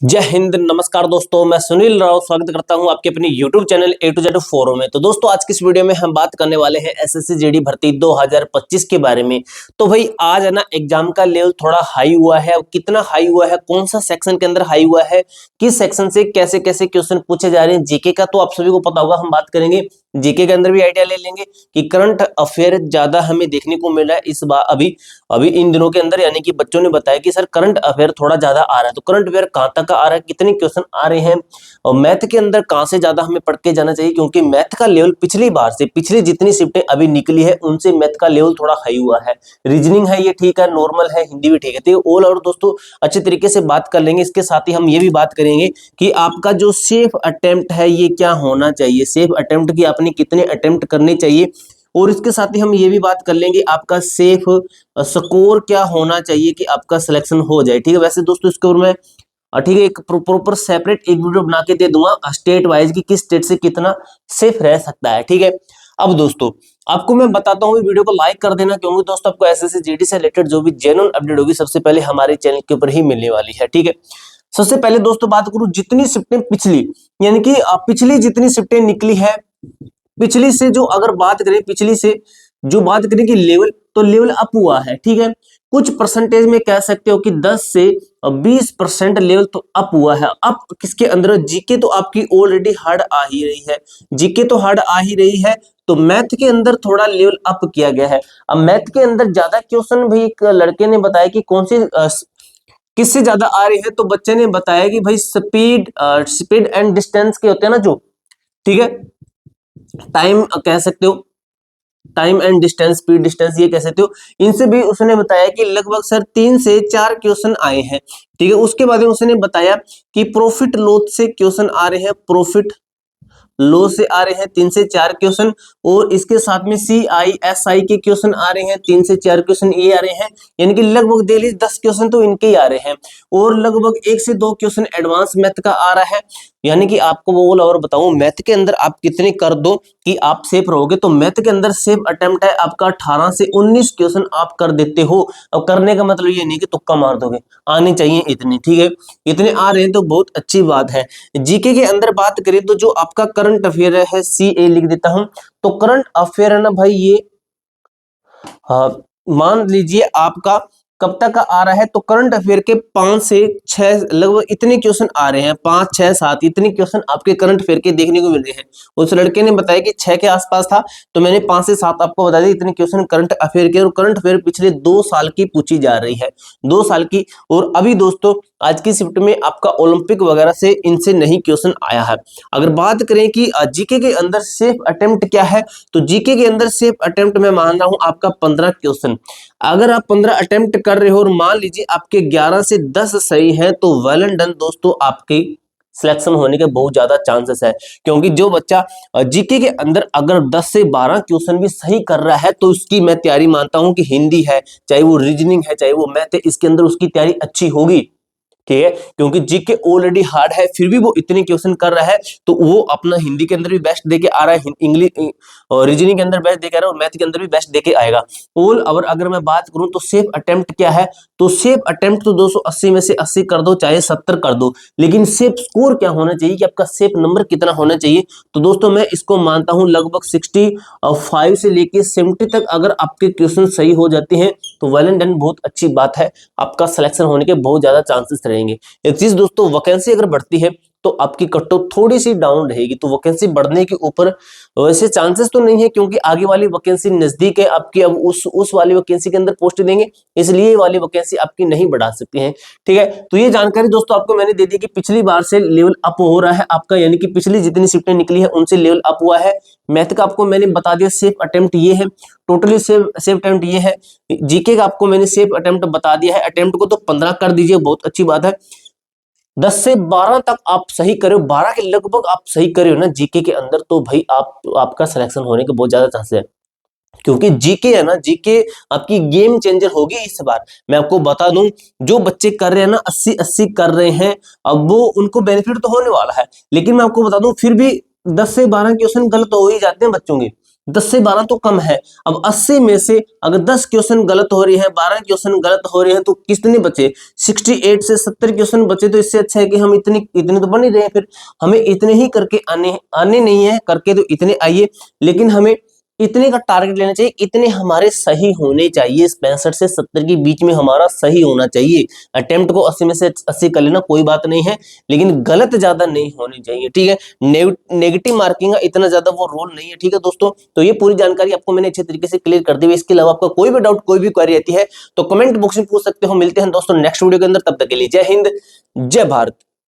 जय हिंद, नमस्कार दोस्तों। मैं सुनील राव स्वागत करता हूं आपके अपने YouTube channel A to Z forum में। तो दोस्तों आज की इस वीडियो में हम बात करने वाले हैं एसएससी जीडी भर्ती 2025 के बारे में। तो भाई आज है ना एग्जाम का लेवल थोड़ा हाई हुआ है। कितना हाई हुआ है, कौन सा सेक्शन के अंदर हाई हुआ है, किस सेक्शन से कैसे कैसे क्वेश्चन पूछे जा रहे हैं, जीके का तो आप सभी को पता होगा। हम बात करेंगे जीके के अंदर भी आइडिया ले लेंगे कि करंट अफेयर ज्यादा हमें देखने को मिल रहा है इस बार अभी अभी इन दिनों के अंदर। यानी कि बच्चों ने बताया कि सर करंट अफेयर थोड़ा ज्यादा आ रहा है। तो करंट अफेयर कहां तक आ रहा है, कितने क्वेश्चन आ रहे हैं, और मैथ के अंदर कहां से ज्यादा हमें पढ़ के जाना चाहिए, क्योंकि मैथ का लेवल पिछली बार से पिछली जितनी शिफ्टें अभी निकली है उनसे मैथ का लेवल थोड़ा हाई हुआ है। रीजनिंग है ये ठीक है, नॉर्मल है, हिंदी भी ठीक है। तो ऑल और दोस्तों अच्छे तरीके से बात कर लेंगे। इसके साथ ही हम ये भी बात करेंगे कि आपका जो सेफ अटेम्प्ट है ये क्या होना चाहिए, सेफ अटेम्प्ट की आपने कितने अटेम्प्ट करने चाहिए, और इसके साथ ही हम ये भी बात कर लेंगे आपका सेफ स्कोर क्या होना चाहिए कि आपका सिलेक्शन हो जाए। ठीक है, वैसे दोस्तों इसके ऊपर मैं ठीक है एक प्रॉपर सेपरेट एक वीडियो बना के दे दूंगा स्टेट वाइज की किस स्टेट से कितना सेफ रह सकता है। ठीक है, अब दोस्तों आपको मैं बताता हूँ, वीडियो को लाइक कर देना, क्योंकि दोस्तों आपको एसएससी जीडी से रिलेटेड जो भी जेन्युइन अपडेट होगी सबसे पहले हमारे चैनल के ऊपर ही मिलने वाली है। ठीक है, सबसे पहले दोस्तों बात करूं जितनी शिफ्टें पिछली, यानी कि पिछली जितनी शिफ्टें निकली है, पिछली से जो अगर बात करें, पिछली से जो बात करें कि लेवल, तो लेवल अप हुआ है। ठीक है, कुछ परसेंटेज में कह सकते हो कि 10 से 20% लेवल तो अप हुआ है। अप किसके अंदर, जीके तो आपकी ऑलरेडी हार्ड आ ही रही है, जीके तो हार्ड आ ही रही है, तो मैथ के अंदर थोड़ा लेवल अप किया गया है। अब मैथ के अंदर ज्यादा क्वेश्चन भाई एक लड़के ने बताया कि कौन सी किससे ज्यादा आ रही है, तो बच्चे ने बताया कि भाई स्पीड एंड डिस्टेंस के होते हैं ना जो, ठीक है, टाइम कह सकते हो, time and distance, speed distance ये कह सकते हो, इनसे भी उसने बताया कि लगभग सर 3 से 4 क्वेश्चन आए हैं। ठीक है, उसके बाद उसने बताया कि प्रॉफिट लॉस से क्वेश्चन आ रहे हैं, प्रॉफिट लो से आ रहे हैं 3 से 4 क्वेश्चन, और इसके साथ में CISI के क्वेश्चन आ रहे हैं 3 से 4 क्वेश्चन ये आ रहे हैं। यानी कि लगभग डेली 10 क्वेश्चन तो इनके ही आ रहे हैं, और लगभग 1 से 2 क्वेश्चन एडवांस मैथ का आ रहा है। यानी कि आपको वो और बताऊं मैथ के अंदर आप कितने कर दो कि आप सेफ रहोगे, तो मैथ के अंदर सेफ अटेम्प्ट है आपका 18 से 19 क्वेश्चन आप कर देते हो। अब करने का मतलब ये नहीं कि तुक्का मार दोगे, आने चाहिए इतने। ठीक है, इतने आ रहे हैं तो बहुत अच्छी बात है। जीके के अंदर बात करें तो जो आपका करंट अफेयर है, CA लिख देता हूं, तो करंट अफेयर है ना भाई ये मान लीजिए आपका कब तक का आ रहा है, तो करंट अफेयर के 5 से 6 लगभग इतने क्वेश्चन आ रहे हैं, 5 6 7 इतने क्वेश्चन आपके करंट अफेयर के देखने को मिल रहे हैं। उस लड़के ने बताया कि 6 के आसपास था, तो मैंने 5 से 7 आपको बता दिया इतने क्वेश्चन करंट अफेयर के, और करंट अफेयर पिछले 2 साल की पूछी जा रही है, 2 साल की। और अभी दोस्तों आज की शिफ्ट में आपका ओलंपिक वगैरह से इनसे नहीं क्वेश्चन आया है। अगर बात करें कि जीके के अंदर सेफ अटेम्प्ट क्या है, तो जीके के अंदर सेफ अटेम्प्ट मैं मान रहा हूं आपका 15 क्वेश्चन। अगर आप 15 अटेम्प्ट कर रहे हो और मान लीजिए आपके 11 से 10 सही है, तो वेल एंड डन दोस्तों, आपके सिलेक्शन होने के बहुत ज्यादा चांसेस है। क्योंकि जो बच्चा जीके के अंदर अगर 10 से 12 क्वेश्चन भी सही कर रहा है, तो उसकी मैं तैयारी मानता हूं कि हिंदी है, चाहे वो रीजनिंग है, चाहे वो मैथ है, इसके अंदर उसकी तैयारी अच्छी होगी। ठीक है, क्योंकि जीके ऑलरेडी हार्ड है, फिर भी वो इतने क्वेश्चन कर रहा है, तो वो अपना हिंदी के अंदर भी बेस्ट देके आ रहा है, इंग्लिश और रीजनिंग के अंदर बेस्ट देके आ रहा है, और मैथ के अंदर भी बेस्ट देके आएगा। ऑल ओवर अगर मैं बात करूं तो सेफ अटेम्प्ट क्या है, तो सेफ अटेम्प्ट तो 280 में से 80 कर दो, चाहे 70 कर दो, लेकिन सेफ स्कोर क्या होना चाहिए कि आपका सेफ नंबर कितना होना चाहिए, तो दोस्तों मैं इसको मानता हूं लगभग 65 से लेके 70 तक अगर आपके क्वेश्चन सही हो जाते हैं, तो वेल एंड डन, बहुत अच्छी बात है, आपका सिलेक्शन होने के बहुत ज्यादा चांसेस रहेंगे। एक चीज दोस्तों, वैकेंसी अगर बढ़ती है तो आपकी कट ऑफ थोड़ी सी डाउन रहेगी, तो वैकेंसी बढ़ने के ऊपर वैसे चांसेस तो नहीं है, क्योंकि आगे वाली वैकेंसी नजदीक है आपकी, अब उस वाली वैकेंसी के अंदर पोस्ट देंगे, इसलिए वाली वैकेंसी आपकी नहीं बढ़ा सकते हैं। ठीक है, तो ये जानकारी दोस्तों आपको मैंने दे दी कि पिछली बार से लेवल अप हो रहा है आपका, यानी कि पिछली जितनी शिफ्टें निकली है उनसे लेवल अप हुआ है। मैथ का आपको मैंने बता दिया सेफ अटेम्प्ट ये है, टोटली सेफ अटेम्प्ट ये है। जीके का आपको मैंने सेफ अटेम्प्ट बता दिया है, अटेम्प्ट को तो 15 कर दीजिए, बहुत अच्छी बात है। 10 से 12 तक आप सही करो, 12 के लगभग आप सही करे हो ना जीके के अंदर, तो भाई आपका सिलेक्शन होने के बहुत ज्यादा चांसेस है। क्योंकि जीके है ना, जीके आपकी गेम चेंजर होगी इस बार। मैं आपको बता दूं, जो बच्चे कर रहे हैं ना 80-80 कर रहे हैं, अब वो उनको बेनिफिट तो होने वाला है, लेकिन मैं आपको बता दूं फिर भी 10 से 12 क्वेश्चन गलत हो ही जाते हैं बच्चों के। 10 से 12 तो कम है। अब 80 में से अगर 10 क्वेश्चन गलत हो रही है, 12 क्वेश्चन गलत हो रहे हैं, तो कितने बचे? 68 से 70 क्वेश्चन बचे। तो इससे अच्छा है कि हम इतने तो बन ही रहे हैं, फिर हमें इतने ही करके आने नहीं है, करके तो इतने आइए, लेकिन हमें इतने का टारगेट लेना चाहिए, इतने हमारे सही होने चाहिए, 65 से 70 के बीच में हमारा सही होना चाहिए। अटेम्प्ट को 80 में से 80 कर लेना कोई बात नहीं है, लेकिन गलत ज्यादा नहीं होनी चाहिए, ठीक है। नेगेटिव मार्किंग का इतना ज्यादा वो रोल नहीं है, ठीक है दोस्तों। तो ये पूरी जानकारी आपको मैंने अच्छे तरीके से क्लियर कर दी है। इसके अलावा आपका कोई भी डाउट, कोई भी क्वेरी रहती है तो कमेंट बॉक्स में पूछ सकते हो। मिलते हैं दोस्तों नेक्स्ट वीडियो के अंदर, तब तक के लिए जय हिंद, जय भारत।